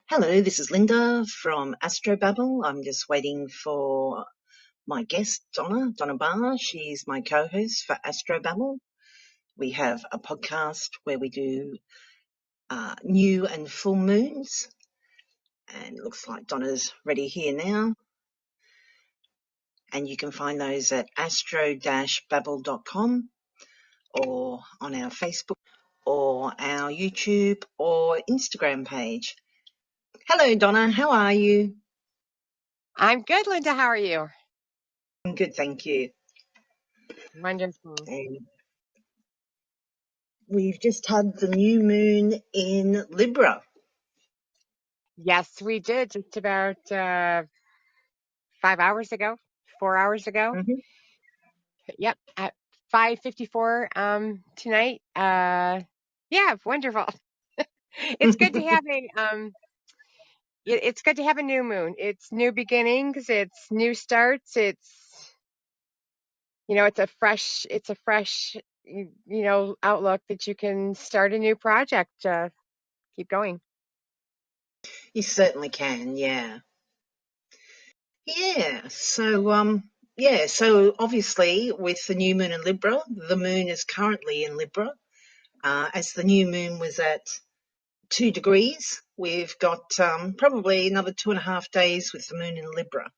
Hello, this is Linda from Astrobabble. I'm just waiting for my guest, Donna Barr. She's my co-host for Astrobabble. We have a podcast where we do new and full moons, and it looks like Donna's ready here now. And you can find those at astro-babble.com or on our Facebook or our YouTube or Instagram page. Hello, Donna. How are you? I'm good, Linda. How are you? I'm good, thank you. Wonderful. And we've just had the new moon in Libra. Yes, we did just about 5 hours ago, 4 hours ago. Mm-hmm. Yep, at 5:54 tonight. Yeah, wonderful. It's good to have it's good to have a new moon. It's new beginnings, it's new starts, it's it's a fresh outlook that you can start a new project, keep going. You certainly can, yeah. So obviously with the new moon in Libra, the moon is currently in Libra. As the new moon was at 2 degrees, we've got probably another 2.5 days with the moon in Libra.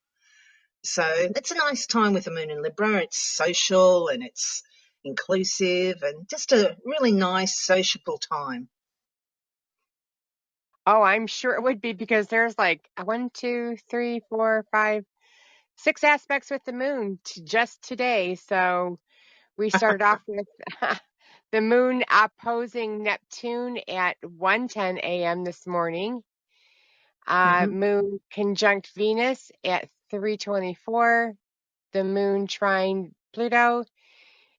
So it's a nice time with the moon in Libra. It's social and it's inclusive and just a really nice sociable time. Oh, I'm sure it would be because there's like 1, 2, 3, 4, 5, 6 aspects with the moon just today. So we started off with the moon opposing Neptune at 1:10 a.m. this morning. Mm-hmm. Moon conjunct Venus at 3:24. The moon trine Pluto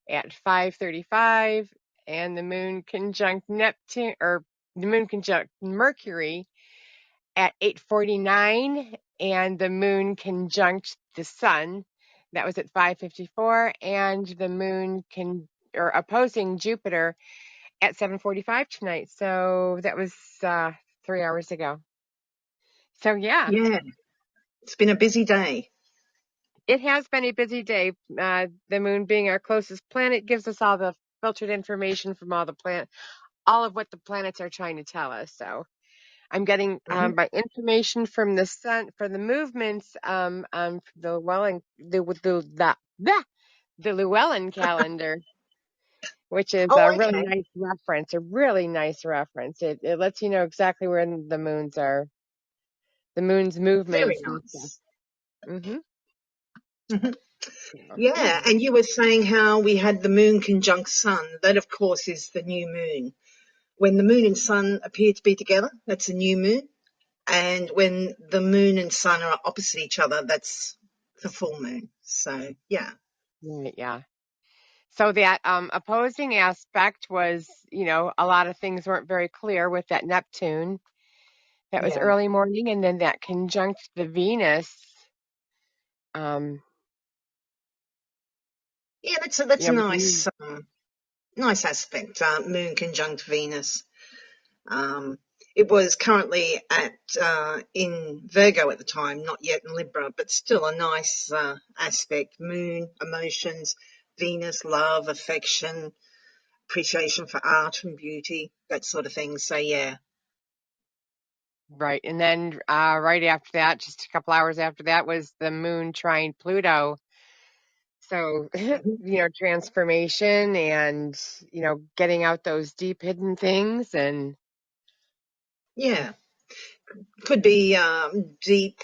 at 5:35, and the moon conjunct Neptune or the moon conjunct Mercury at 8:49, and the moon conjunct the sun. That was at 5:54, and the moon opposing Jupiter at 7:45 tonight. So that was 3 hours ago. So yeah, Yeah, it's been a busy day. it has been a busy day. The moon being our closest planet gives us all the filtered information from all of what the planets are trying to tell us. So I'm getting Mm-hmm. my information from the sun for the movements on the Llewellyn calendar, which is Oh, a really okay. nice reference. A really nice reference. It lets you know exactly where the moons are, the moon's Very movements and stuff. nice. Mm-hmm. Mm-hmm. So, Yeah, yeah. and you were saying how we had the moon conjunct sun. That, of course, is the new moon. When the moon and sun appear to be together, that's a new moon. And when the moon and sun are opposite each other, that's the full moon. So, yeah. Right, yeah. So that opposing aspect was, a lot of things weren't very clear with that Neptune. That was Yeah. early morning, and then that conjunct the Venus. Um, Yeah, that's a with the moon. nice aspect. Moon conjunct Venus. Um, it was currently in Virgo at the time, not yet in Libra, but still a nice aspect. Moon, emotions, Venus, love, affection, appreciation for art and beauty, that sort of thing. So yeah. Right. And then right after that, just a couple hours after that, was the moon trine Pluto. So, Mhm. transformation and, getting out those deep hidden things. And Yeah, could be deep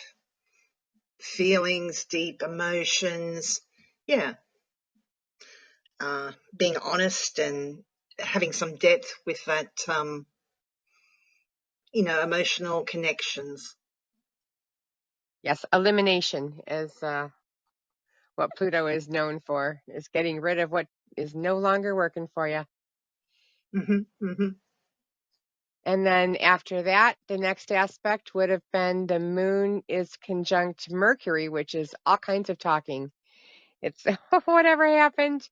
feelings, deep emotions. Yeah, being honest and having some depth with that, emotional connections. yes, elimination is what Pluto is known for, is getting rid of what is no longer working for you. Hmm. Hmm. And then after that, the next aspect would have been the moon is conjunct Mercury, which is all kinds of talking. It's whatever happened.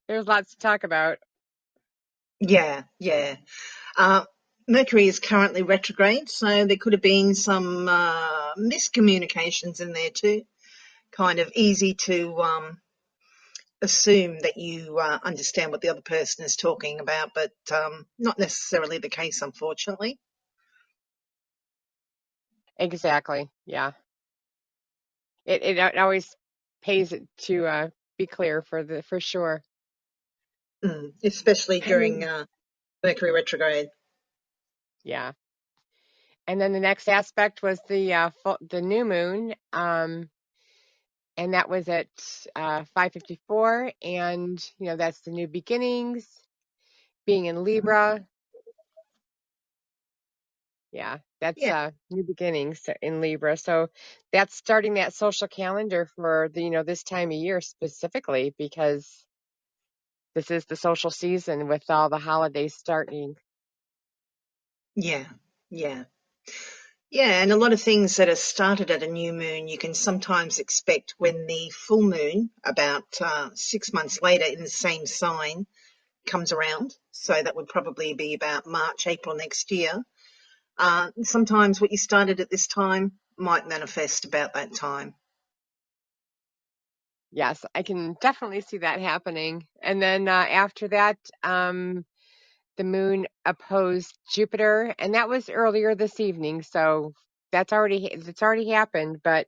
There's lots to talk about. Yeah, yeah. Uh, Mercury is currently retrograde, so there could have been some miscommunications in there too. Kind of easy to assume that you understand what the other person is talking about, but not necessarily the case, unfortunately. Exactly. Yeah. It always pays it to be clear for sure. Especially And during then, Mercury retrograde. yeah. And then the next aspect was the new moon, and that was at 5:54, and that's the new beginnings, being in Libra. Yeah, that's Yeah, new beginnings in Libra. So that's starting that social calendar for this time of year specifically because this is the social season with all the holidays starting. yeah, yeah. Yeah, and a lot of things that are started at a new moon, you can sometimes expect when the full moon, about 6 months later in the same sign, comes around. So that would probably be about March, April next year. Sometimes what you started at this time might manifest about that time. Yes, I can definitely see that happening. And then after that, the moon opposed Jupiter, and that was earlier this evening. So it's already happened, but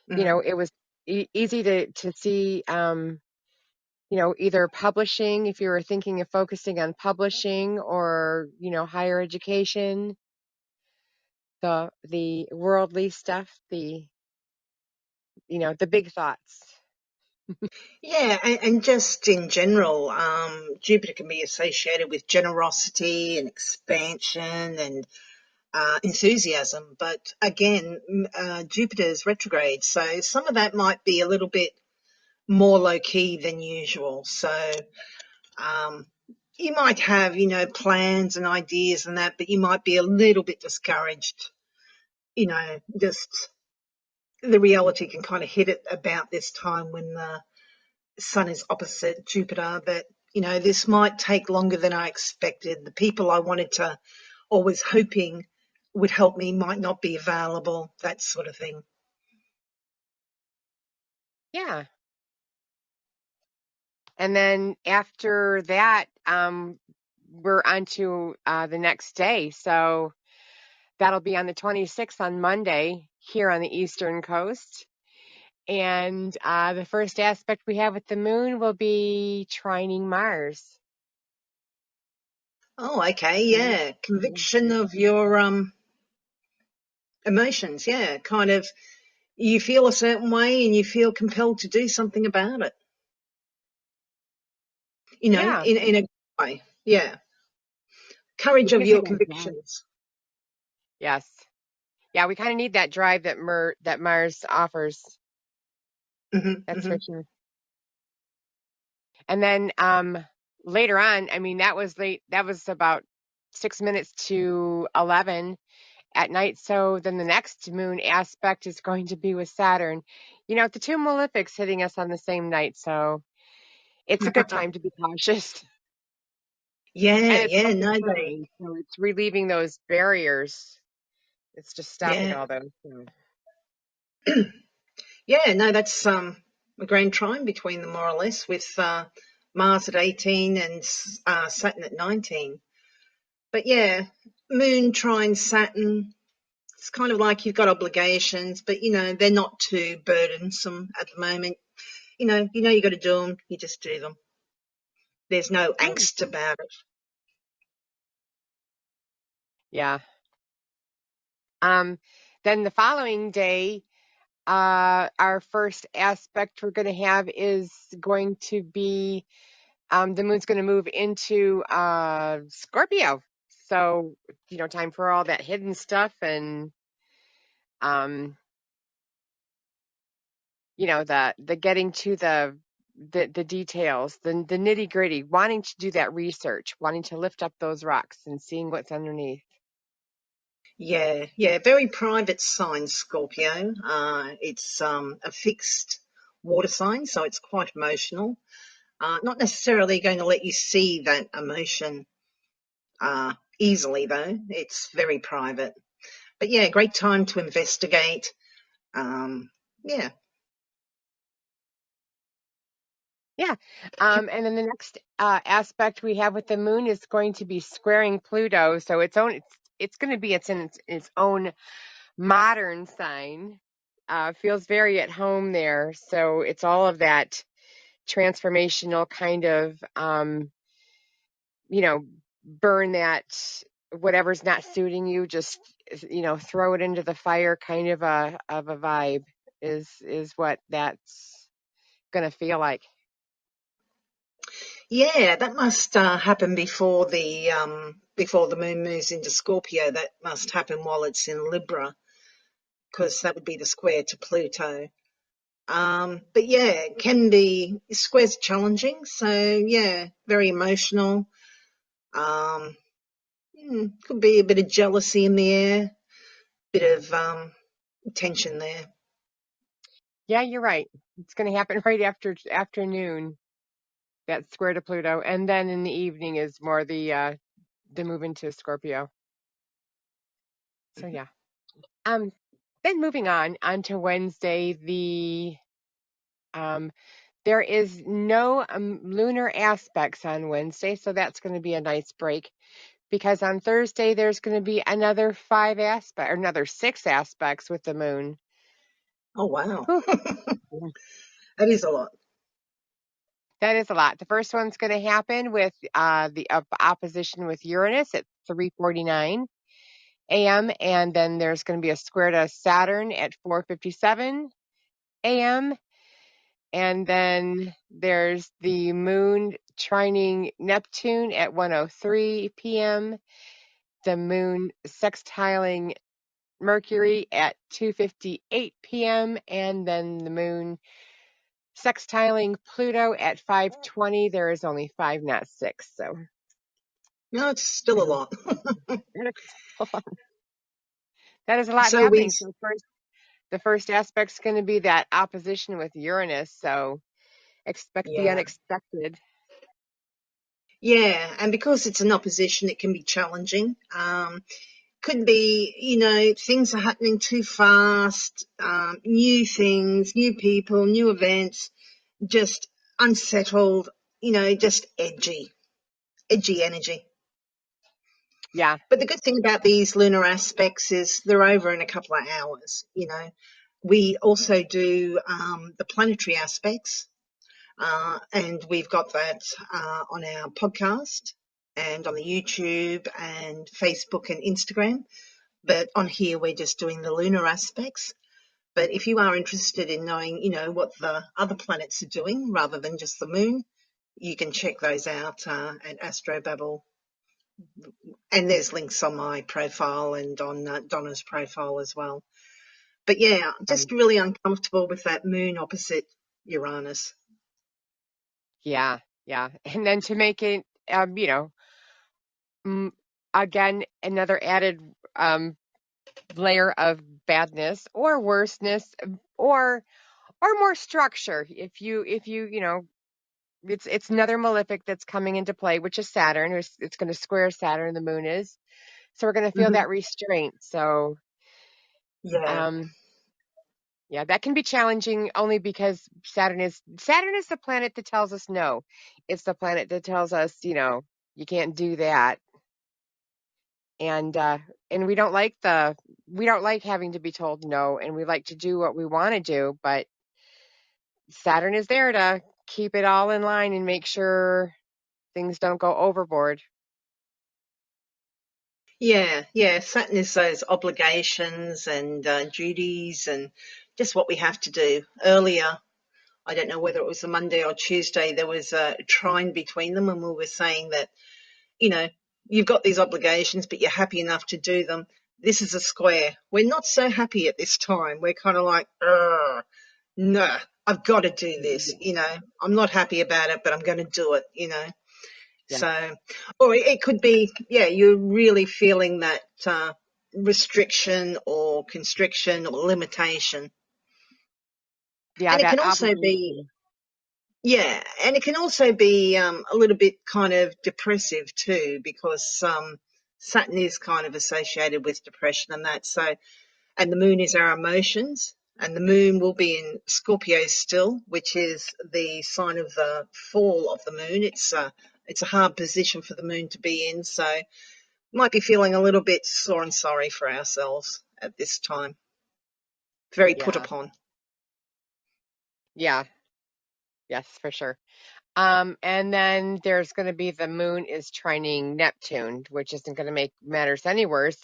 Mm. it was easy to see. Either publishing, if you were thinking of focusing on publishing or higher education, the worldly stuff, the big thoughts. Yeah, and just in general, Jupiter can be associated with generosity and expansion and enthusiasm. But again, Jupiter's retrograde, so some of that might be a little bit more low key than usual. So um, you might have, plans and ideas and that, but you might be a little bit discouraged. Just the reality can kind of hit it about this time when the Sun is opposite Jupiter. That this might take longer than I expected. The people I wanted to, or was hoping would help me, might not be available. That sort of thing. Yeah. And then after that, we're on to the next day. So that'll be on the 26th on Monday here on the Eastern Coast. And the first aspect we have with the moon will be trining Mars. Oh, okay, Mhm. yeah. Conviction of your emotions, yeah. Kind of, you feel a certain way and you feel compelled to do something about it. Yeah, In a good way. Yeah. Courage it of gives you your that drive. convictions. Yes. Yeah, we kind of need that drive that Mars offers. Hmm. That's Hmm. for sure. And then later on, I mean, that was late. That was about 6 minutes to 11 at night. So then the next moon aspect is going to be with Saturn. The two malefics hitting us on the same night. So it's a good time to be cautious. Yeah, And it's yeah, social no, trine. So it's relieving those barriers. It's just stopping yeah. all those. So. Yeah, no, that's a grand trine between them more or less, with Mars at 18 and Saturn at 19. But yeah, Moon trine Saturn, it's kind of like you've got obligations, but they're not too burdensome at the moment. You got to do them, you just do them. There's no Yeah. angst about it. Yeah. Um, then the following day, our first aspect we're going to have is going to be the moon's going to move into Scorpio. So, time for all that hidden stuff and um, the getting to the details, the nitty gritty, wanting to do that research, wanting to lift up those rocks and seeing what's underneath. Yeah, yeah, very private sign, Scorpio. It's a fixed water sign, so it's quite emotional. Not necessarily going to let you see that emotion easily, though. It's very private. But yeah, great time to investigate. Yeah. Yeah. And then the next aspect we have with the moon is going to be squaring Pluto. So it's going to be its own modern sign. Feels very at home there. So it's all of that transformational kind of, you know, burn that whatever's not suiting you, just, throw it into the fire kind of a vibe is what that's going to feel like. Yeah, that must happen before the moon moves into Scorpio. That must happen while it's in Libra, because that would be the square to Pluto. But yeah, it can be squares challenging. So yeah, very emotional. Um, could be a bit of jealousy in the air, bit of tension there. Yeah, you're right. It's going to happen right after afternoon, that square to Pluto, and then in the evening is more the move into Scorpio. So yeah. Um, then moving on to Wednesday, um there is no lunar aspects on Wednesday, so that's going to be a nice break because on Thursday there's going to be another 6 aspects with the moon. Oh wow, Whew. that is a lot. That is a lot. The first one's going to happen with the opposition with Uranus at 3:49 a.m. and then there's going to be a square to Saturn at 4:57 a.m. and then there's the moon trining Neptune at 1:03 p.m. The moon sextiling Mercury at 2:58 p.m. and then the moon sextiling Pluto at 5:20. There is only 5, not 6. So No, it's still a lot. that is a lot So we, happening. So the first aspect's going to be that opposition with Uranus. So expect the yeah, unexpected. yeah, and because it's an opposition, it can be challenging. Could be, things are happening too fast, new things, new people, new events, just unsettled, just edgy energy. Yeah, But the good thing about these lunar aspects is they're over in a couple of hours. We also do the planetary aspects, and we've got that on our podcast and on the YouTube and Facebook and Instagram. But on here, we're just doing the lunar aspects. But if you are interested in knowing, what the other planets are doing rather than just the moon, you can check those out at Astrobabble. And there's links on my profile and on Donna's profile as well. But yeah, right. just really uncomfortable with that moon opposite Uranus. Yeah, yeah. And then to make it, mm, again, another added um, layer of badness or worseness or more structure. If you it's another malefic that's coming into play, which is Saturn. It's going to square Saturn, the moon is. So we're going to feel Hmm. that restraint. So, Yeah. um, yeah, that can be challenging only because Saturn is the planet that tells us no. It's the planet that tells us, you can't do that. And we don't like having to be told no, and we like to do what we want to do, but Saturn is there to keep it all in line and make sure things don't go overboard. Yeah, yeah. Saturn is those obligations and duties and just what we have to do. Earlier, I don't know whether it was a Monday or Tuesday, there was a trine between them, and we were saying that, you know, you've got these obligations, but you're happy enough to do them. This is a square. We're not so happy at this time. We're kind of like, no, I've got to do this. I'm not happy about it, but I'm going to do it. Yeah. So, or it could be, yeah, you're really feeling that restriction or constriction or limitation. Yeah, And it that can also be, obligation. yeah, and it can also be a little bit kind of depressive too, because Saturn is kind of associated with depression and that. So, and the moon is our emotions, and the moon will be in Scorpio still, which is the sign of the fall of the moon. It's a hard position for the moon to be in, so might be feeling a little bit sore and sorry for ourselves at this time. Very put Yeah. upon. Yeah. Yes, for sure. And then there's going to be the moon is trining Neptune, which isn't going to make matters any worse.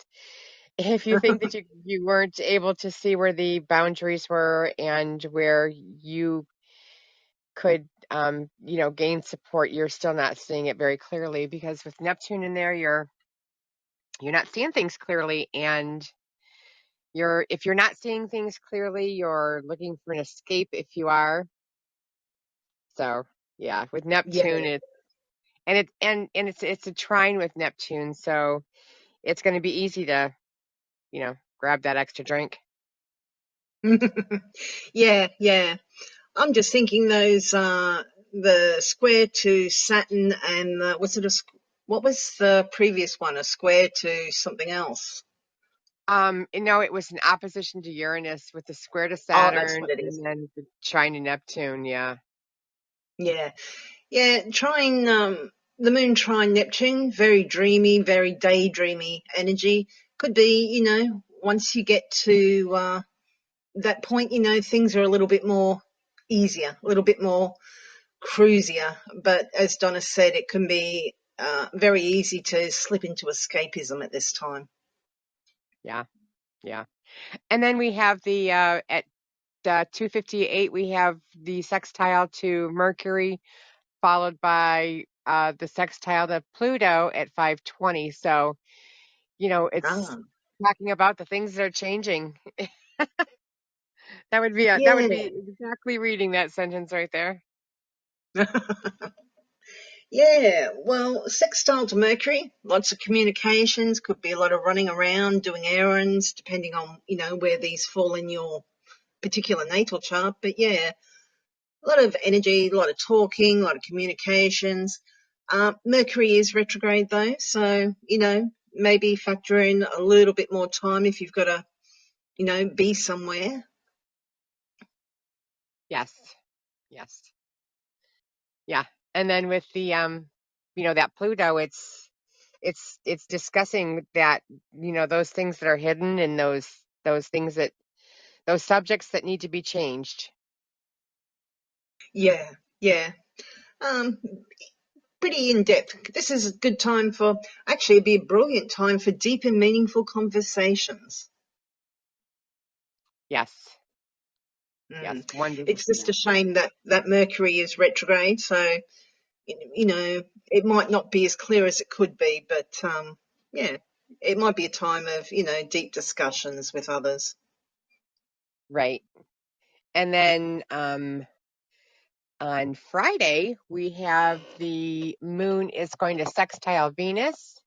If you think that you weren't able to see where the boundaries were and where you could, gain support, you're still not seeing it very clearly because with Neptune in there, you're not seeing things clearly, and if you're not seeing things clearly, you're looking for an escape if you are. So yeah, with Yeah. Neptune, it's a trine with Neptune, so it's going to be easy to, grab that extra drink. Yeah, yeah. I'm just thinking those the square to Saturn and what was the previous one? A square to something else. It was an opposition to Uranus with the square to Oh, that's Saturn what it is. and then the trine to Neptune. Yeah. Yeah, yeah. Trying the moon trine Neptune, very dreamy, very daydreamy energy. Could be, once you get to that point, things are a little bit more easier, a little bit more cruisier. But as Donna said, it can be very easy to slip into escapism at this time. Yeah. Yeah. And then we have at 2:58, we have the sextile to Mercury, followed by the sextile to Pluto at 5:20. So, it's Ah, talking about the things that are changing. That would yeah. be exactly reading that sentence right there. Yeah, well, sextile to Mercury, lots of communications, could be a lot of running around, doing errands, depending on, where these fall in your particular natal chart. But yeah, a lot of energy, a lot of talking, a lot of communications. Mercury is retrograde though, so, maybe factor in a little bit more time if you've got to, be somewhere. Yes. Yes. Yeah. And then with that Pluto, it's discussing that, those things that are hidden and those things those subjects that need to be changed. Yeah, yeah. Um, Pretty in depth. This is a good time actually, it'd be a brilliant time for deep and meaningful conversations. Yes. Yes. Mm. Wonderful. It's just Yeah. a shame that Mercury is retrograde, so it might not be as clear as it could be, but yeah, it might be a time of deep discussions with others. Right. And then on Friday, we have the moon is going to sextile Venus.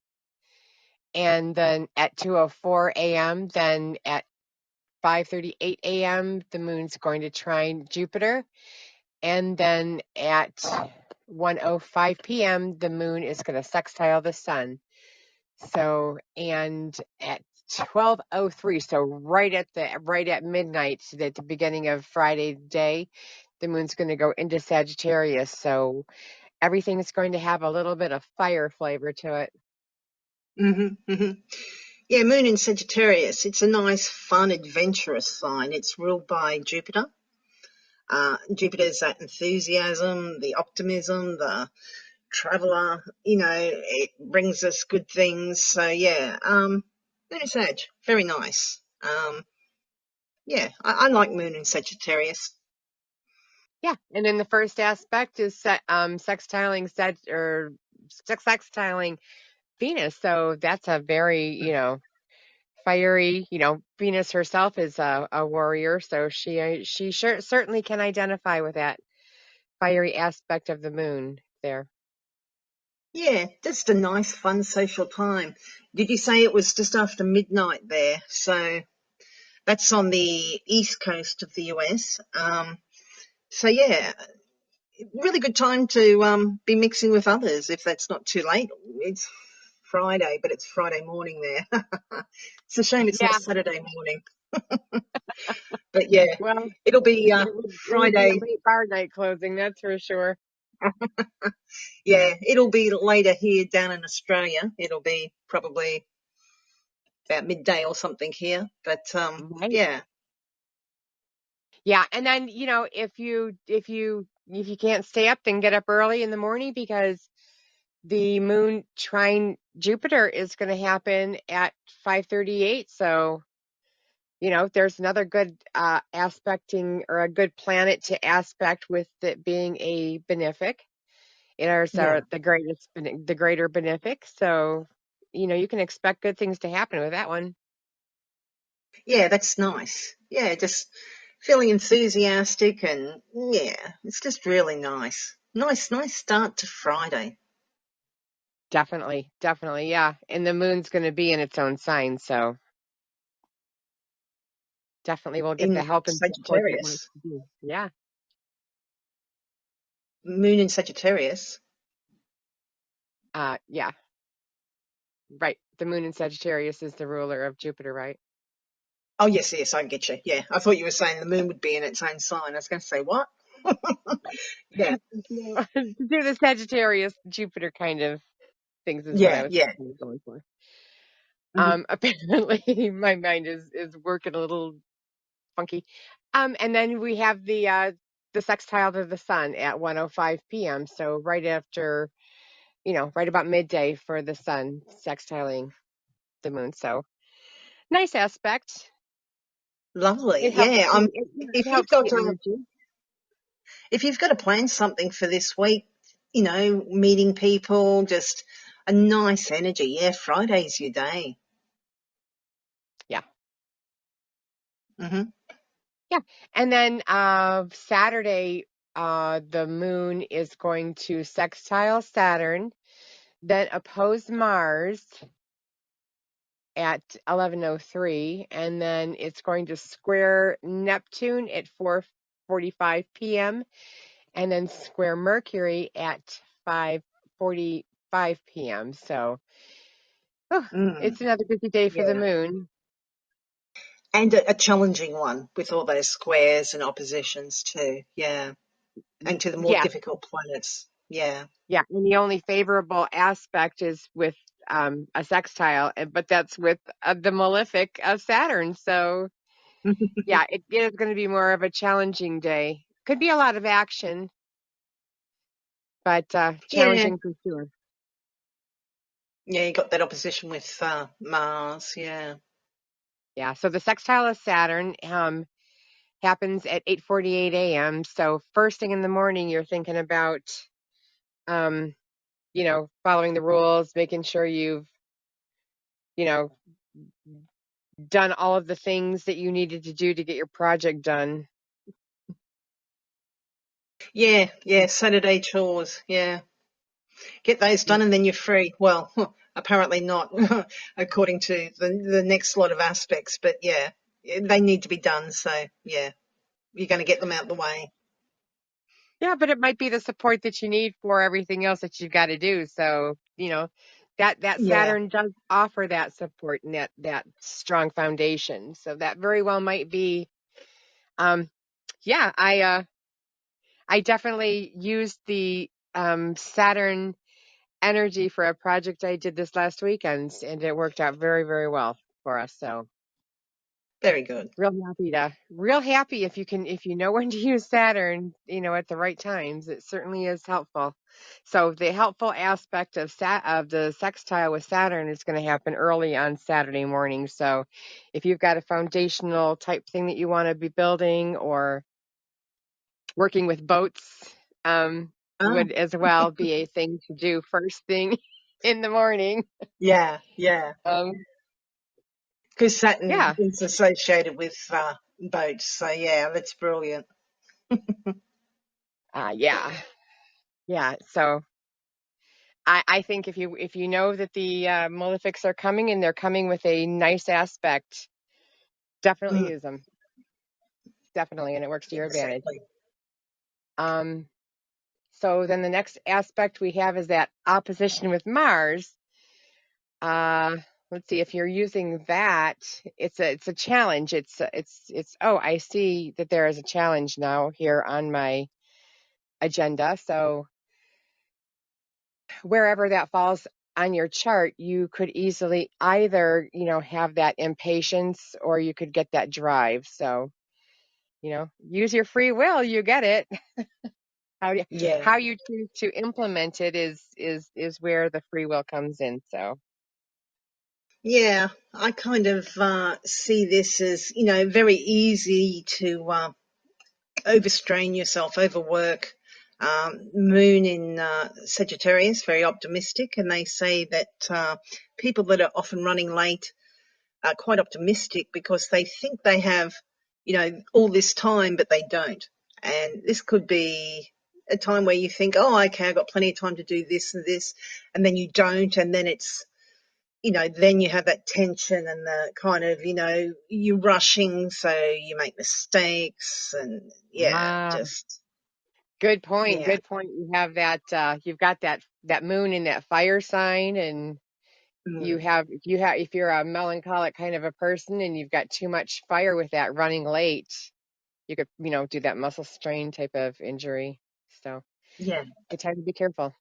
And then at 2:04 a.m., then at 5:38 a.m., the moon's going to trine Jupiter. And then at 1:05 p.m., the moon is going to sextile the sun. So, and at 12:03, so right at midnight, at the beginning of Friday day, the moon's going to go into Sagittarius. So everything is going to have a little bit of fire flavor to it. Hmm. Hmm. Yeah, Moon in Sagittarius. It's a nice, fun, adventurous sign. It's ruled by Jupiter. Jupiter's that enthusiasm, the optimism, the traveler, it brings us good things. So yeah, Moon in Sag, very nice. Yeah, I like Moon in Sagittarius. Yeah, and then the first aspect is sextiling sextiling Venus. So that's a very, fiery, Venus herself is a warrior, so she certainly can identify with that fiery aspect of the moon there. Yeah, just a nice, fun, social time. Did you say it was just after midnight there? So that's on the east coast of the US. So yeah, really good time to be mixing with others if that's not too late. It's Friday, but it's Friday morning there. It's a shame it's not Yeah, Saturday morning. But yeah, well, it'll be it would be a Friday. late bar night closing, that's for sure. Yeah, it'll be later here down in Australia. It'll be probably about midday or something here. But Right. yeah, Yeah, and then, if you can't stay up, then get up early in the morning because the moon trine Jupiter is going to happen at 5:38. So, there's another good aspecting or a good planet to aspect with it being a benefic. It is yeah, the greater benefic. So, you can expect good things to happen with that one. yeah, that's nice. Yeah, just feeling enthusiastic and yeah, it's just really nice. Nice start to Friday. Definitely, definitely, yeah. And the moon's going to be in its own sign, so definitely will get In the help and support that it wants Sagittarius, to do. Yeah, moon in Sagittarius. yeah, right. The moon in Sagittarius is the ruler of Jupiter, right? Oh yes, yes, I get you. Yeah, I thought you were saying the moon would be in its own sign. I was going to say what? Yeah, No, to do the Sagittarius Jupiter kind of things is what I yeah, was yeah. going for. Hmm. Apparently my mind is working a little funky. And then we have the sextile to the sun at 1:05 p.m. So right after, right about midday for the sun sextiling the moon. So nice aspect. Lovely. It helps Yeah, the it, if it you've helps got the energy. to plan something for this week, meeting people, just a nice energy. Yeah, Friday's your day. Yeah. Hmm. Yeah. And then Saturday the moon is going to sextile Saturn, then oppose Mars at 11:03, and then it's going to square Neptune at 4:45 p.m. and then square Mercury at 5:45 p.m. So, Mm, it's another busy day for the yeah, moon. and a challenging one with all those squares and oppositions too. Yeah, and to the more Yeah, difficult planets. Yeah. yeah. And the only favorable aspect is with a sextile, but that's with the malefic of Saturn. So, yeah, it is going to be more of a challenging day. Could be a lot of action, but Yeah, challenging for sure. yeah, you got that opposition with Mars. Yeah. Yeah. So the sextile of Saturn happens at 8:48 a.m. So first thing in the morning, you're thinking about um, following the rules, making sure you've you know done all of the things that you needed to do to get your project done. Yeah, yeah, Saturday chores. Yeah. Get those Yeah. done and then you're free. Well, apparently not, according to the next lot of aspects, but yeah, they need to be done. So yeah, you're going to get them out the way. Yeah, but it might be the support that you need for everything else that you've got to do. So, that Yeah, Saturn does offer that support and that strong foundation. So that very well might be um yeah, I definitely used the Saturn energy for a project I did this last weekend and it worked out very, very well for us. So very good. real happy if you know when to use Saturn, at the right times. It certainly is helpful. So the helpful aspect of the sextile with Saturn is going to happen early on Saturday morning. So if you've got a foundational type thing that you want to be building or working with boats, Oh, would as well be a thing to do first thing in the morning. yeah, yeah. Um, Because Saturn yeah, is associated with boats. So yeah, that's brilliant. yeah, yeah. So I think if you know that the malefics are coming and they're coming with a nice aspect, definitely Mm, use them. Definitely, and it works to your advantage. exactly. Um, so then the next aspect we have is that opposition with Mars. let's see, if you're using that, it's a challenge. Oh, I see that there is a challenge now here on my agenda. So wherever that falls on your chart, you could easily either, have that impatience or you could get that drive. So, use your free will, you get it. How you, Yeah. how you choose to implement it is where the free will comes in. So, Yeah, I kind of see this as, very easy to overstrain yourself, overwork. Moon in Sagittarius, very optimistic, and they say that people that are often running late are quite optimistic because they think they have, all this time, but they don't. And this could be a time where you think, oh, okay, I've got plenty of time to do this and this, and then you don't, and then it's, then you have that tension and the kind of, you're rushing, so you make mistakes, and yeah, ah, just, good point. yeah. Good point. You have that, you've got that moon in that fire sign, and Mm, if you're a melancholic kind of a person and you've got too much fire with that running late, you could, do that muscle strain type of injury. So, yeah. good time to be careful.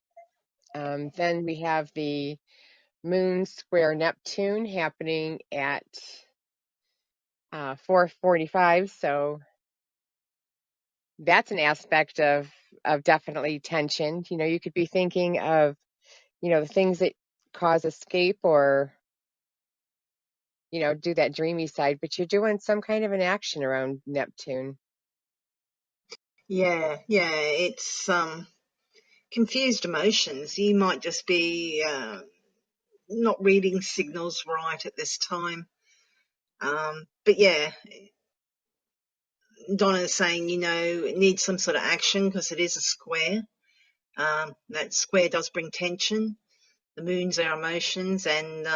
Then we have the moon square Neptune happening at 4:45. So that's an aspect of definitely tension. You could be thinking of, the things that cause escape or, do that dreamy side, but you're doing some kind of an action around Neptune. Yeah, yeah, it's confused emotions. You might just be not reading signals right at this time. But yeah, Donna is saying, it needs some sort of action because it is a square. That square does bring tension. The moon's our emotions, and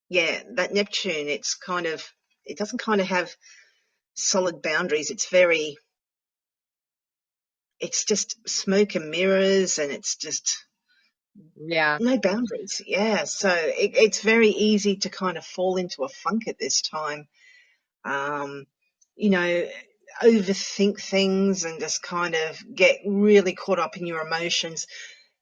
yeah, that Neptune, it doesn't kind of have solid boundaries. It's just smoke and mirrors, and it's just Yeah. no boundaries. Yeah, so it's very easy to kind of fall into a funk at this time. Um, you know, overthink things and just kind of get really caught up in your emotions.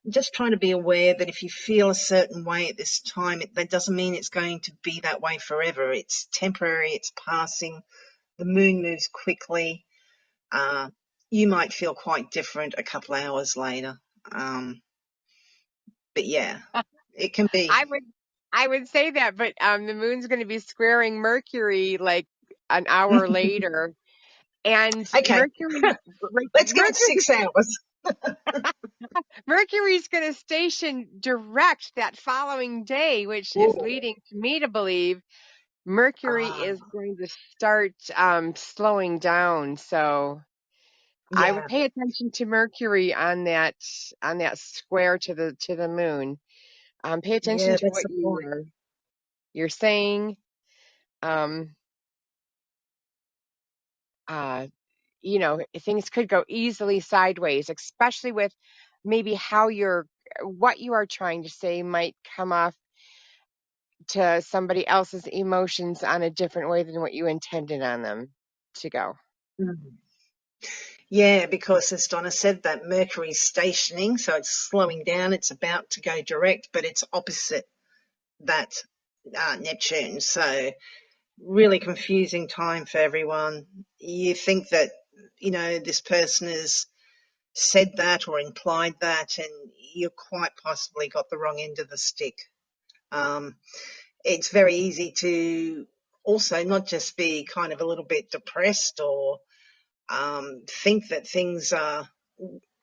Just trying to be aware that if you feel a certain way at this time, that doesn't mean it's going to be that way forever. It's temporary, it's passing. The moon moves quickly. Uh, you might feel quite different a couple of hours later. Um, but yeah, it can be. I would I would say that, but the moon's going to be squaring Mercury like an hour later, and Okay, let's go Mercury 6 hours. Mercury's going to station direct that following day, which is Ooh. leading to me to believe Mercury Ah, is going to start slowing down. So I would yeah, pay attention to Mercury on that square to the moon. Pay attention yeah, to that's what the point. you're saying. Um, uh, things could go easily sideways, especially with maybe what you are trying to say might come off to somebody else's emotions on a different way than what you intended on them to go. Mm. Yeah, because as Donna said, that Mercury's stationing, so it's slowing down. It's about to go direct, but it's opposite that Neptune. So really confusing time for everyone. You think that, this person has said that or implied that, and you quite possibly got the wrong end of the stick. Um, it's very easy to also not just be kind of a little bit depressed or think that things are,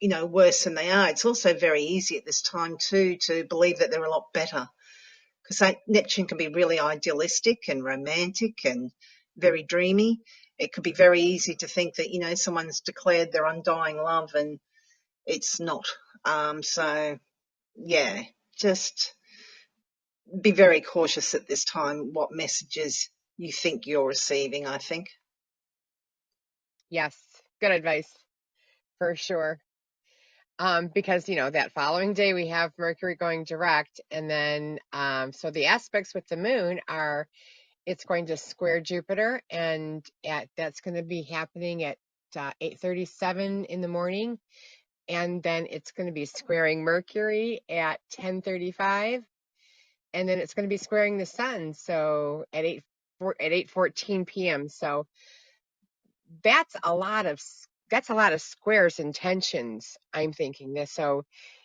worse than they are. It's also very easy at this time too to believe that they're a lot better because Neptune can be really idealistic and romantic and very dreamy. It could be very easy to think that, someone's declared their undying love and it's not. So, yeah, just be very cautious at this time what messages you think you're receiving, I think. Yes, good advice for sure. Because that following day we have Mercury going direct, and then so the aspects with the moon are it's going to square Jupiter, and that's going to be happening at 8:37 in the morning, and then it's going to be squaring Mercury at 10:35, and then it's going to be squaring the sun so at 8:14 p.m. So that's a lot of squares and tensions. I'm thinking this, so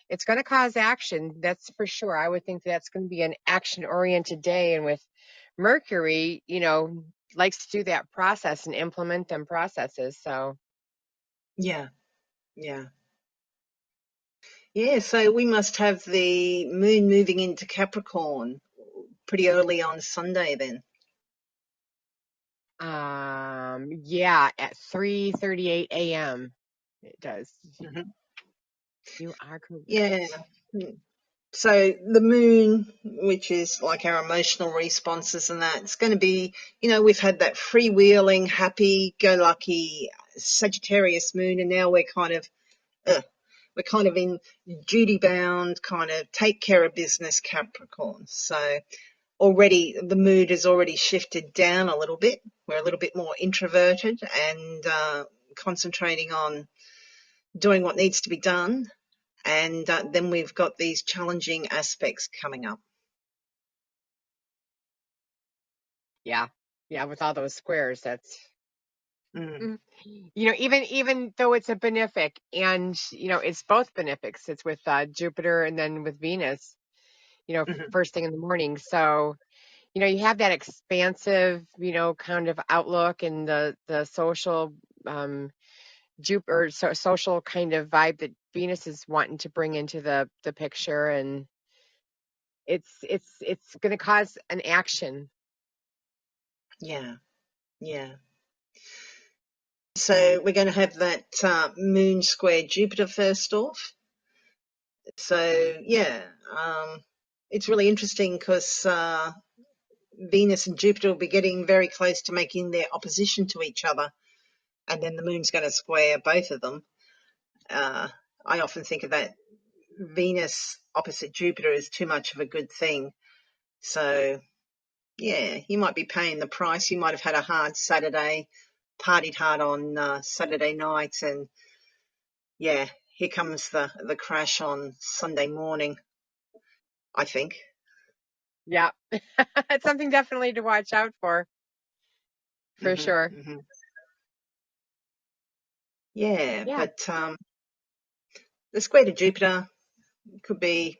it's going to cause action, that's for sure. I would think that's going to be an action oriented day, and with Mercury, likes to do that process and implement them processes. So Yeah, yeah. Yeah, so we must have the moon moving into Capricorn pretty early on Sunday then. yeah, at 3:38 a.m. it does. Hmm. You are correct. Yeah. So the moon, which is like our emotional responses and that, it's going to be, we've had that freewheeling, happy-go-lucky Sagittarius moon, and now we're kind of in duty-bound, kind of take care of business Capricorn. So already the mood has already shifted down a little bit. We're a little bit more introverted and concentrating on doing what needs to be done. And then we've got these challenging aspects coming up. Yeah, yeah, with all those squares, that's Mm, mm. Even though it's a benefic, and it's both benefics. It's with Jupiter and then with Venus. mhm. First thing in the morning. So you have that expansive, kind of outlook, and the social Jupiter social kind of vibe that Venus is wanting to bring into the picture, and it's going to cause an action. Yeah, yeah. So we're going to have that moon square Jupiter first off. So yeah, it's really interesting because Venus and Jupiter will be getting very close to making their opposition to each other, and then the moon's going to square both of them. Uh, I often think of that Venus opposite Jupiter is too much of a good thing. So yeah, you might be paying the price. You might have had a hard Saturday, partied hard on Saturday night, and yeah, here comes the crash on Sunday morning, I think. Yeah, it's something definitely to watch out for Hmm. sure. Hmm. Yeah, Yeah. but the square to Jupiter could be.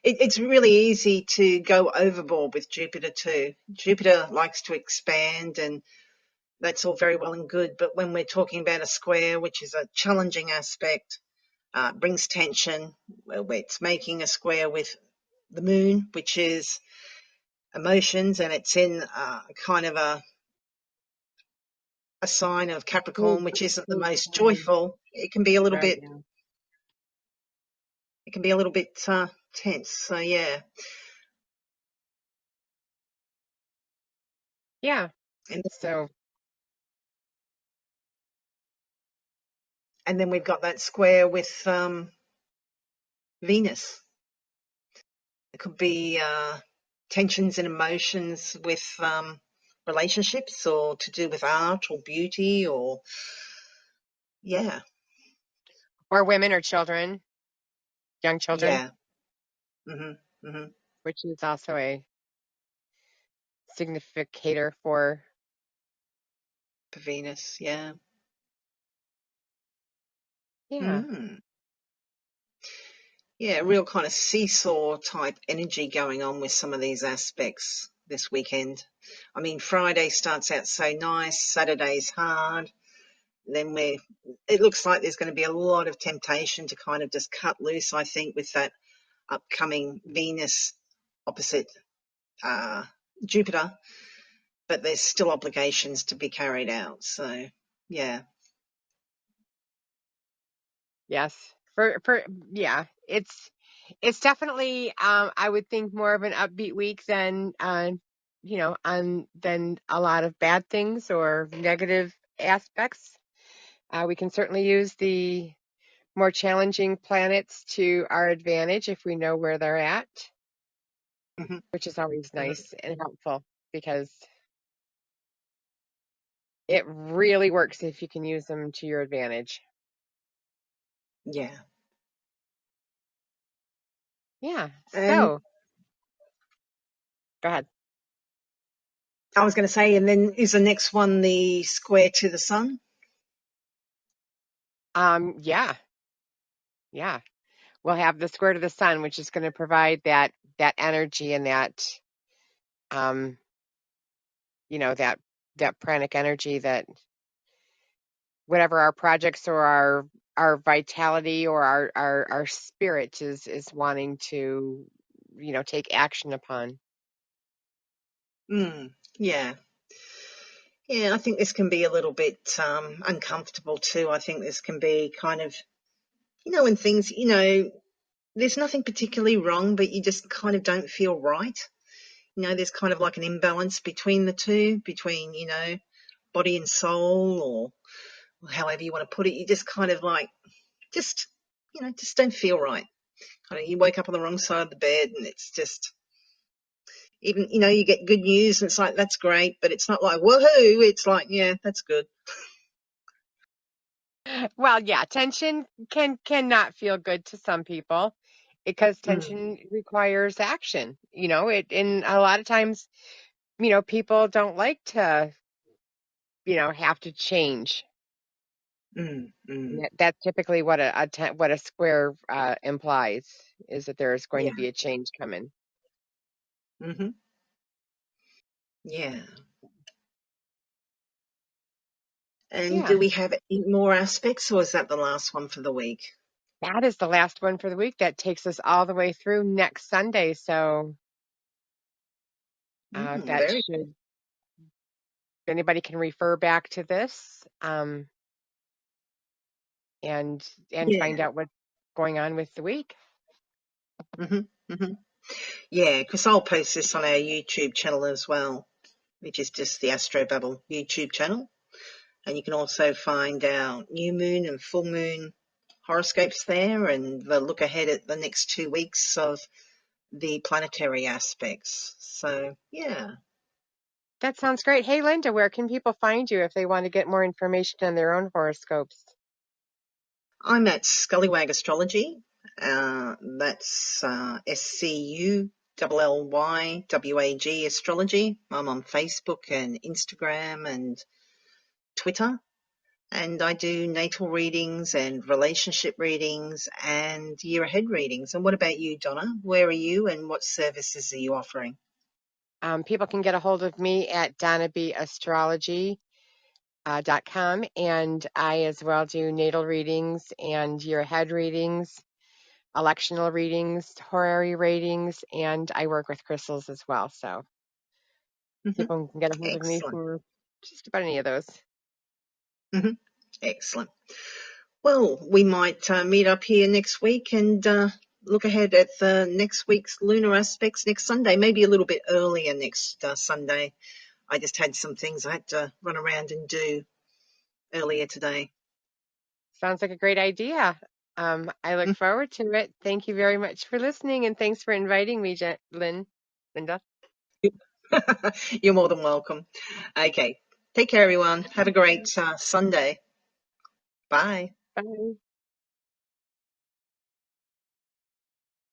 It's really easy to go overboard with Jupiter too. Jupiter likes to expand, and that's all very well and good. But when we're talking about a square, which is a challenging aspect, brings tension, where it's making a square with the moon, which is emotions, and it's in kind of a sign of Food, Capricorn, which isn't the food most sign. joyful. It can be a little Right. bit. Yeah. It can be a little bit tense. So yeah, Yeah. and So and then we've got that square with Venus. It could be tensions and emotions with relationships, or to do with art or beauty, or yeah, or women or children, young children, yeah. Mhm. Mhm. which is also a significator for. For Venus, yeah. Yeah. Mm. Yeah, real kind of seesaw type energy going on with some of these aspects this weekend. I mean, Friday starts out so nice, Saturday's hard. Then it looks like there's going to be a lot of temptation to kind of just cut loose, I think, with that upcoming Venus opposite uh, Jupiter, but there's still obligations to be carried out. So, yeah. Yes. For yeah, it's definitely I would think more of an upbeat week than than a lot of bad things or negative aspects. We can certainly use the more challenging planets to our advantage if we know where they're at, Hmm. which is always Hmm. nice and helpful because it really works if you can use them to your advantage. Yeah. Yeah. And So go ahead. I was going to say, and then is the next one the square to the sun? Yeah. Yeah. We'll have the square to the sun, which is going to provide that energy and that um, that pranic energy that whatever our projects or our vitality or our spirit is wanting to, take action upon. Mm, yeah. Yeah, I think this can be a little bit uncomfortable too. I think this can be kind of, when things, there's nothing particularly wrong, but you just kind of don't feel right. There's kind of like an imbalance between the two, between, body and soul, or however you want to put it. You just kind of like, just, just don't feel right. Kind of, you wake up on the wrong side of the bed and it's just, even, you get good news and it's like, that's great, but it's not like, woohoo. It's like, yeah, that's good. Well, yeah, tension cannot feel good to some people because Mm, tension requires action. And a lot of times, people don't like to, have to change. mm, And mm. that's typically what what a square implies is that there is going to Yeah. be a change coming. Hmm. Yeah. And Yeah, do we have any more aspects, or is that the last one for the week? that is the last one for the week. That takes us all the way through next Sunday. So Mm, that very. should anybody can refer back to this and find Yeah. out what's going on with the week. Hmm. Hmm. Yeah, because I'll post this on our YouTube channel as well, which is just the Astro Bubble YouTube channel. And you can also find our new moon and full moon horoscopes there, and the look ahead at the next 2 weeks of the planetary aspects. So, yeah. That sounds great. Hey, Linda, where can people find you if they want to get more information on their own horoscopes? I'm at Scullywag Astrology. That's SCULLYWAG Astrology. I'm on Facebook and Instagram and Twitter. And I do natal readings and relationship readings and year ahead readings. And what about you, Donna? Where are you and what services are you offering? People can get a hold of me at donnabastrology.com, and I as well do natal readings and year ahead readings, electional readings, horary readings, and I work with crystals as well. So Hmm. people can get a hold of me Excellent. for just about any of those. Hmm. Excellent. Well, we might meet up here next week and look ahead at the next week's lunar aspects next Sunday, maybe a little bit earlier next Sunday. I just had some things I had to run around and do earlier today. Sounds like a great idea. I look forward to it. Thank you very much for listening, and thanks for inviting me, Linda. You're more than welcome. Okay. Take care, everyone. Have a great Sunday. Bye. Bye.